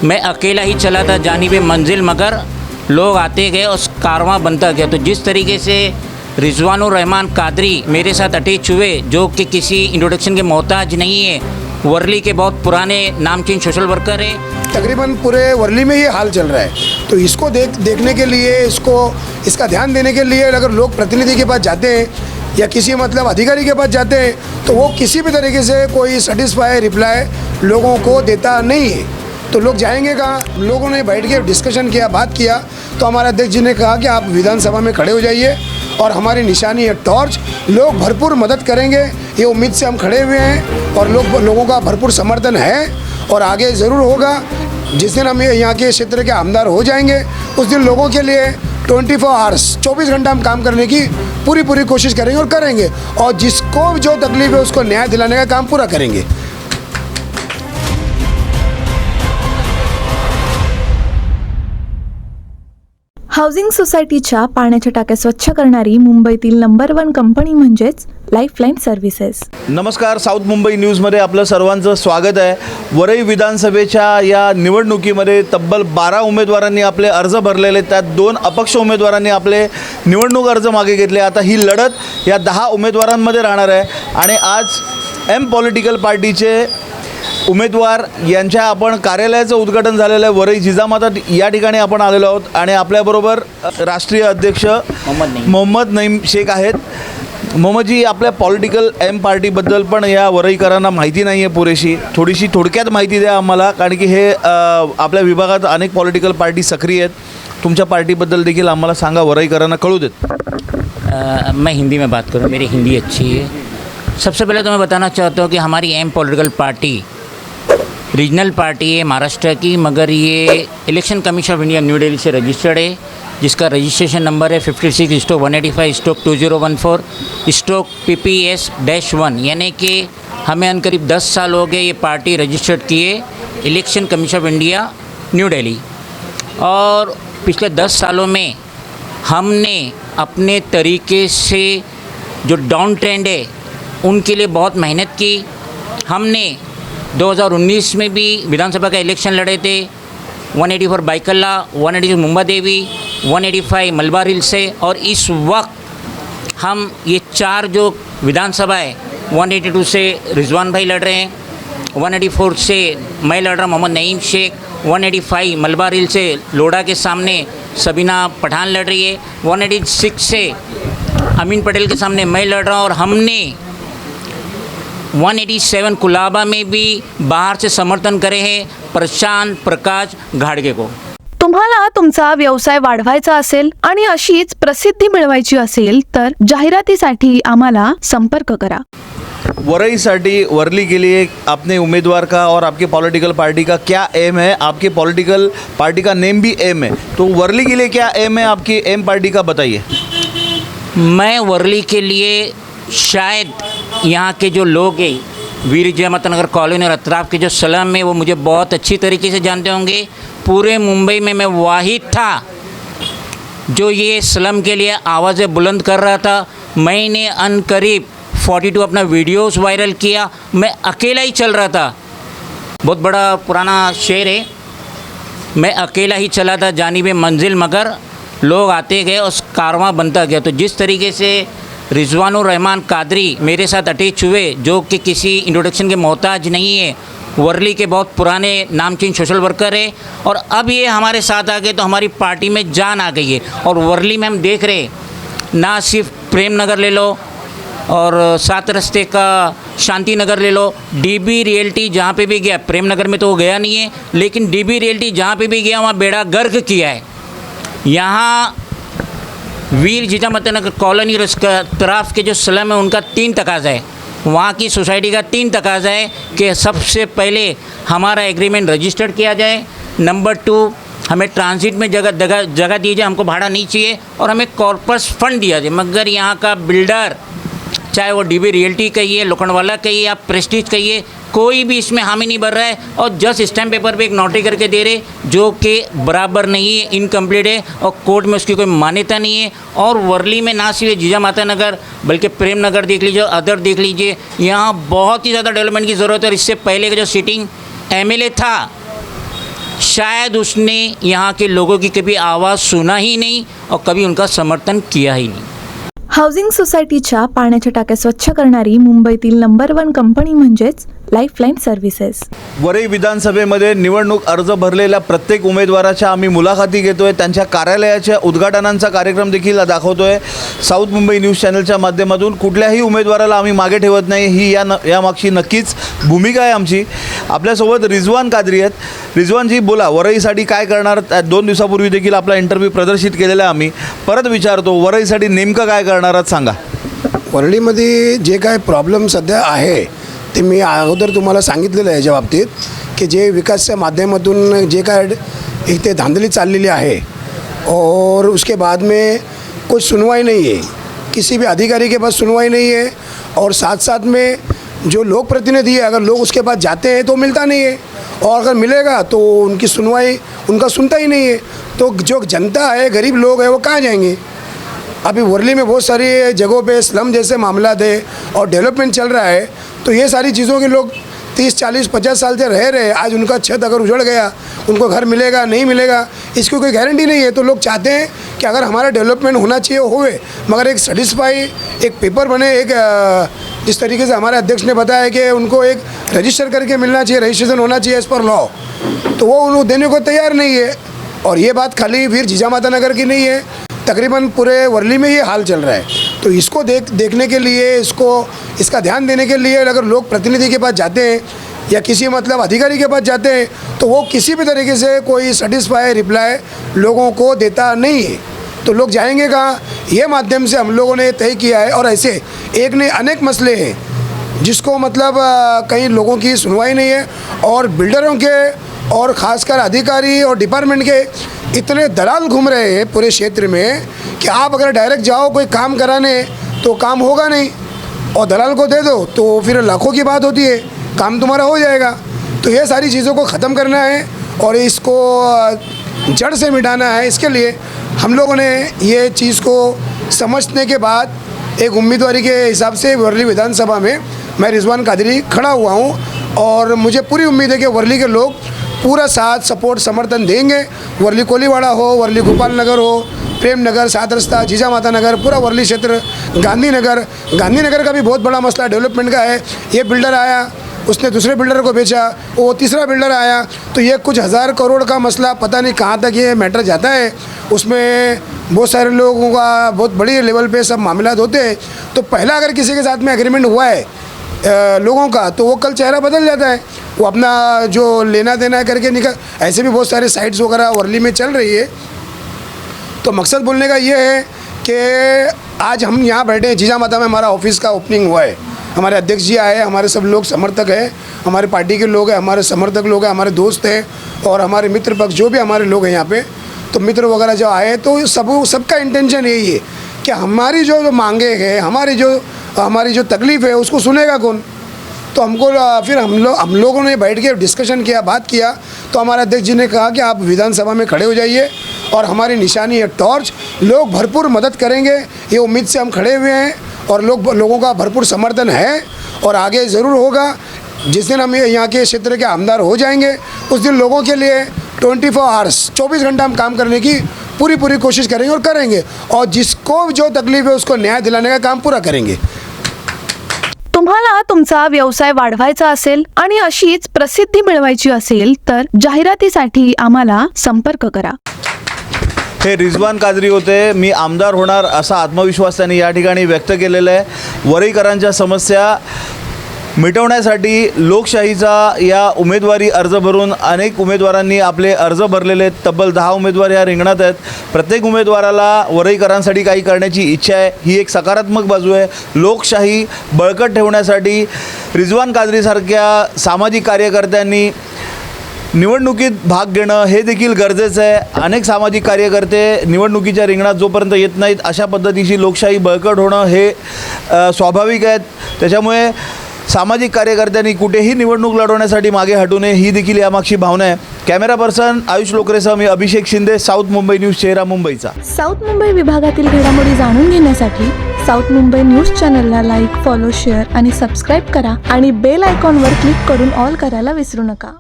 मैं अकेला ही चला था जानिबे मंजिल, मगर लोग आते गए और कारवां बनता गया। तो जिस तरीके से रिजवानुर रहमान कादरी मेरे साथ अटैच हुए, जो कि किसी इंट्रोडक्शन के मोहताज नहीं है, वर्ली के बहुत पुराने नामचीन सोशल वर्कर है। तकरीबन पूरे वर्ली में ये हाल चल रहा है। तो इसको देखने के लिए, इसका ध्यान देने के लिए अगर लोग प्रतिनिधि के पास जाते हैं या किसी मतलब अधिकारी के पास जाते हैं, तो वो किसी भी तरीके से कोई सेटिस्फाई रिप्लाई लोगों को देता नहीं है। तो लोग जाएंगे कहाँ? लोगों ने बैठ के डिस्कशन किया, बात किया, तो हमारे अध्यक्ष जी ने कहा कि आप विधानसभा में खड़े हो जाइए और हमारी निशानी है टॉर्च। लोग भरपूर मदद करेंगे, ये उम्मीद से हम खड़े हुए हैं और लोगों का भरपूर समर्थन है और आगे ज़रूर होगा। जिस दिन हम यहाँ के क्षेत्र के आमदार हो जाएंगे, उस दिन लोगों के लिए 24 आवर्स 24 घंटा हम काम करने की पूरी कोशिश करेंगे और करेंगे, और जिसको जो तकलीफ है उसको न्याय दिलाने का काम पूरा करेंगे। हाऊसिंग सोसायटीच्या पाण्याच्या टाक्या स्वच्छ करणारी मुंबईतील नंबर 1 कंपनी म्हणजेच लाईफलाईन सर्व्हिसेस। नमस्कार, साऊथ मुंबई न्यूजमध्ये आपलं सर्वांचं स्वागत आहे। वरई विधानसभेच्या या निवडणुकीमध्ये तब्बल 12 उमेदवारांनी आपले अर्ज भरलेले, त्यात 2 अपक्ष उमेदवारांनी आपले निवडणूक अर्ज मागे घेतले। आता ही लढत या 10 उमेदवारांमध्ये राहणार आहे आणि आज एम पॉलिटिकल पार्टीचे उमेदवार यांच्या आपण कार्यालयाचं उद्घाटन झालेलं आहे वरई जिजामाता या ठिकाणी आपण आलेलो आहोत आणि आपल्याबरोबर राष्ट्रीय अध्यक्ष मोहम्मद नईम शेख आहेत। मोहम्मदजी, आपल्या पॉलिटिकल एम पार्टीबद्दल पण या वरईकरांना माहिती नाही आहे पुरेशी, थोडीशी थोडक्यात माहिती द्या आम्हाला, कारण की हे आपल्या विभागात अनेक पॉलिटिकल पार्टी सक्रिय आहेत। तुमच्या पार्टीबद्दल देखील आम्हाला सांगा, वरईकरांना कळू देत। मैं हिंदी में बात करूँ, मेरी हिंदी अच्छी है। सबसे पहले तो मैं बताना चाहता हूँ कि हमारी एम पॉलिटिकल पार्टी रीजनल पार्टी है महाराष्ट्र की, मगर ये election commission of India New Delhi से रजिस्टर्ड है, जिसका रजिस्ट्रेशन नंबर है 56/185/2014/PPS-1, यानी कि हमें करीब 10 साल हो गए ये पार्टी रजिस्टर्ड किए election commission of India New Delhi. और पिछले 10 सालों में हमने अपने तरीके से जो डाउन ट्रेंड है उनके लिए बहुत मेहनत की। हमने 2019 में भी विधानसभा का इलेक्शन लड़े थे, 184 बाइकल्ला, 186 मुंबा देवी, 185 मलबार हिल से, और इस वक्त हम ये 4 जो विधानसभा है 182 से रिजवान भाई लड़ रहे हैं, 184 से मैं लड़ रहा हूँ मोहम्मद नईम शेख, 185 मलबार हिल से लोढ़ा के सामने सबीना पठान लड़ रही है, 186 से अमीन पटेल के सामने मैं लड़ रहा हूँ, और हमने 187 कुलाबा में भी बाहर से समर्थन करे हैं प्रशांत प्रकाश घाडगे को। तुम्हाला तुमचा व्यवसाय वाढवायचा असेल आणि अशीच प्रसिद्धी मिळवायची असेल तर जाहिरातीसाठी आम्हाला संपर्क करा। वरईसाठी वर्ली के लिए अपने उम्मीदवार का और आपके पॉलिटिकल पार्टी का क्या एम है? आपके पॉलिटिकल पार्टी का नेम भी एम है, तो वर्ली के लिए क्या एम है आपकी एम पार्टी का, बताइए। मैं वर्ली के लिए शायद यहाँ के जो लोग हैं वीर जिजामाता नगर कॉलोनी और अतराफ़ के जो स्लम है वो मुझे बहुत अच्छी तरीके से जानते होंगे। पूरे मुंबई में मैं वाहिद था जो ये स्लम के लिए आवाज़ें बुलंद कर रहा था। मैंने अनकरीब 42 अपना वीडियोस वायरल किया, मैं अकेला ही चल रहा था। बहुत बड़ा पुराना शेर है, मैं अकेला ही चला था जानिबे मंजिल, मगर लोग आते गए और कारवां बनता गया। तो जिस तरीके से रिजवानुर रहमान कादरी मेरे साथ अटैच हुए, जो कि किसी इंट्रोडक्शन के मोहताज नहीं है, वर्ली के बहुत पुराने नामचीन सोशल वर्कर है, और अब ये हमारे साथ आ गए तो हमारी पार्टी में जान आ गई है। और वर्ली में हम देख रहे ना सिर्फ प्रेम नगर ले लो और 7 रस्ते का शांति नगर ले लो, डीबी रियल्टी जहाँ पे भी गया, प्रेम नगर में तो वो गया नहीं है, लेकिन डीबी रियल्टी जहाँ पे भी गया वहाँ बेड़ा गर्क किया है। यहाँ वीर जिजामाता नगर कॉलोनी और उसका तरफ के जो स्लम है उनका 3 तकाजा है, वहाँ की सोसाइटी का 3 तकाजा है कि सबसे पहले हमारा एग्रीमेंट रजिस्टर्ड किया जाए, नंबर 2 हमें ट्रांजिट में जगह दी जाए, हमको भाड़ा नहीं चाहिए, और हमें कॉर्पस फंड दिया जाए। मगर यहाँ का बिल्डर, चाहे वो डीबी रियल्टी कहिए, लोखंडवाला कहिए या प्रेस्टीज कहिए, कोई भी इसमें हामी नहीं भर रहा है और जस्ट स्टैम्प पेपर पे एक नोटरी करके दे रहे, जो कि बराबर नहीं है, इनकम्प्लीट है और कोर्ट में उसकी कोई मान्यता नहीं है। और वर्ली में ना सिर्फ जिजामाता नगर बल्कि प्रेम नगर देख लीजिए, अदर देख लीजिए, यहाँ बहुत ही ज़्यादा डेवलपमेंट की ज़रूरत है। और इससे पहले का जो सिटिंग एमएलए था शायद उसने यहाँ के लोगों की कभी आवाज़ सुना ही नहीं और कभी उनका समर्थन किया ही नहीं। हाऊसिंग सोसायटीच्या पाण्याच्या टाक्या स्वच्छ करणारी मुंबईतील नंबर 1 कंपनी म्हणजेच लाईफलाईन सर्व्हिसेस। वरई विधानसभेमध्ये निवडणूक अर्ज भरलेल्या प्रत्येक उमेदवाराच्या आम्ही मुलाखती घेतोय, त्यांच्या कार्यालयाच्या उद्घाटनांचा कार्यक्रम देखील दाखवतोय साऊथ मुंबई न्यूज चॅनलच्या माध्यमातून। कुठल्याही उमेदवाराला आम्ही मागे ठेवत नाही, ही यामागची नक्कीच भूमिका आहे आमची। आपल्यासोबत रिजवान कादरी आहेत। रिजवानजी बोला, वरईसाठी काय करणार? 2 दिवसापूर्वी देखील आपला इंटरव्ह्यू प्रदर्शित केलेला आहे आम्ही, परत विचारतो वरईसाठी नेमकं काय करणार आहात सांगा। वरळीमध्ये जे काय प्रॉब्लेम सध्या आहे ते मी अगोदर तुम्हाला सांगितलेलं आहे याच्या बाबतीत, की जे विकासच्या माध्यमातून जे काय एक ते धांदली चाललेली आहे और उसके बाद में कुछ सुनवाई नहीं है, किसी भी अधिकारी के पास सुनवाई नहीं है और साथ साथ में जो लोक प्रतिनिधि है अगर लोग उसके पास जाते हैं तो मिलता नहीं है और अगर मिलेगा तो उनकी सुनवाई उनका सुनता ही नहीं है। तो जो जनता है, गरीब लोग हैं, वो कहाँ जाएंगे? अभी वर्ली में बहुत सारी जगहों पे स्लम जैसे मामला थे और डेवलपमेंट चल रहा है, तो ये सारी चीज़ों के लोग 30, 40, 50 साल से रह रहे, आज उनका छत अगर उजड़ गया, उनको घर मिलेगा नहीं मिलेगा इसकी कोई गारंटी नहीं है। तो लोग चाहते हैं कि अगर हमारा डेवलपमेंट होना चाहिए होवे, मगर एक सेटिस्फाई एक पेपर बने, एक जिस तरीके से हमारे अध्यक्ष ने बताया कि उनको एक रजिस्टर करके मिलना चाहिए, रजिस्ट्रेशन होना चाहिए एज़ पर लॉ, तो वो उनको देने को तैयार नहीं है। और ये बात खाली वीर जिजामाता नगर की नहीं है, तकरीबन पूरे वर्ली में ये हाल चल रहा है। तो इसको देखने के लिए, इसका ध्यान देने के लिए अगर लोग प्रतिनिधि के पास जाते हैं या किसी मतलब अधिकारी के पास जाते हैं तो वो किसी भी तरीके से कोई सेटिस्फाई रिप्लाई लोगों को देता नहीं है। तो लोग जाएंगे कहाँ? ये माध्यम से हम लोगों ने तय किया है। और ऐसे एक ने अनेक मसले हैं जिसको मतलब कई लोगों की सुनवाई नहीं है और बिल्डरों के और ख़ासकर अधिकारी और डिपार्टमेंट के इतने दलाल घूम रहे हैं पूरे क्षेत्र में कि आप अगर डायरेक्ट जाओ कोई काम कराने तो काम होगा नहीं और दलाल को दे दो तो फिर लाखों की बात होती है, काम तुम्हारा हो जाएगा। तो ये सारी चीज़ों को ख़त्म करना है और इसको जड़ से मिटाना है। इसके लिए हम लोगों ने ये चीज़ को समझने के बाद एक उम्मीदवारी के हिसाब से वर्ली विधानसभा में मैं रिजवान कादरी खड़ा हुआ हूँ और मुझे पूरी उम्मीद है कि वर्ली के लोग पूरा साथ सपोर्ट समर्थन देंगे। वर्ली कोलीवाड़ा हो, वर्ली गोपाल नगर हो, प्रेम नगर, सात रस्ता, जिजामाता नगर, पूरा वर्ली क्षेत्र, गांधीनगर का भी बहुत बड़ा मसला डेवलपमेंट का है। ये बिल्डर आया, उसने दूसरे बिल्डर को बेचा, वो तीसरा बिल्डर आया, तो ये कुछ हज़ार करोड़ का मसला पता नहीं कहाँ तक ये मैटर जाता है। उसमें बहुत सारे लोगों का बहुत बड़ी लेवल पे सब मामला होते हैं। तो पहला अगर किसी के साथ में एग्रीमेंट हुआ है लोगों का तो वो कल चेहरा बदल जाता है, वो अपना जो लेना देना है करके निकल। ऐसे भी बहुत सारे साइट्स वगैरह वर्ली में चल रही है। तो मकसद बोलने का ये है कि आज हम यहाँ बैठे हैं, जिजामाता में हमारा ऑफिस का ओपनिंग हुआ है, हमारे अध्यक्ष जी आए, हमारे सब लोग समर्थक हैं, हमारे पार्टी के लोग हैं, हमारे समर्थक लोग हैं, हमारे दोस्त हैं और हमारे मित्र पक्ष जो भी हमारे लोग हैं यहाँ पे, तो मित्र वगैरह जो आए, तो सबका इंटेंशन यही है कि हमारी जो मांगे हैं, हमारी जो तकलीफ़ है उसको सुनेगा कौन। तो हमको फिर हम लोगों ने बैठ के डिस्कशन किया, बात किया, तो हमारे अध्यक्ष जी ने कहा कि आप विधानसभा में खड़े हो जाइए और हमारी निशानी है टॉर्च, लोग भरपूर मदद करेंगे, ये उम्मीद से हम खड़े हुए हैं और लोगों का भरपूर समर्थन है और आगे ज़रूर होगा। जिस दिन हम यहाँ के क्षेत्र के आमदार हो जाएंगे उस दिन लोगों के लिए 24 आवर्स 24 घंटा हम काम करने की पूरी कोशिश करेंगे और करेंगे और जिसको जो तकलीफ है उसको न्याय दिलाने का काम पूरा करेंगे। तुम्हाला तुमचा व्यवसाय वाढवायचा असेल आणि अशीच प्रसिद्धी मिळवायची असेल तर जाहिरातीसाठी आम्हाला संपर्क करा। हे रिजवान कादरी होते। मी आमदार होणार असा आत्मविश्वास त्यांनी या ठिकाणी व्यक्त केलेला आहे। वरईकरांच्या समस्या मिटवण्यासाठी लोकशाहीचा या उमेदवारी अर्ज भरून अनेक उमेदवारांनी आपले अर्ज भरलेले आहेत। तब्बल 10 उमेदवार या रिंगणात आहेत। प्रत्येक उमेदवाराला वरईकरांसाठी काही करण्याची इच्छा आहे, ही एक सकारात्मक बाजू आहे। लोकशाही बळकट ठेवण्यासाठी रिजवान कादरीसारख्या सामाजिक कार्यकर्त्यांनी निवडणुकीत भाग घेणं हे देखील गरजेचं आहे। अनेक सामाजिक कार्यकर्ते निवडणुकीच्या रिंगणात जोपर्यंत येत नाहीत अशा पद्धतीची लोकशाही बळकट होणं हे स्वाभाविक आहे। त्याच्यामुळे सामाजिक कार्यकर्त्यांनी कुठेही निवडणूक लढवण्यासाठी मागे हटू नये ही देखील यामागची भावना आहे। कॅमेरा पर्सन आयुष लोकरेसह मी अभिषेक शिंदे, साऊथ मुंबई न्यूज, चेहरा मुंबईचा। साऊथ मुंबई विभागातील घडामोडी जाणून घेण्यासाठी साऊथ मुंबई न्यूज चॅनलला लाईक, फॉलो, शेअर आणि सबस्क्राईब करा आणि बेल आयकॉनवर क्लिक करून ऑल करायला विसरू नका।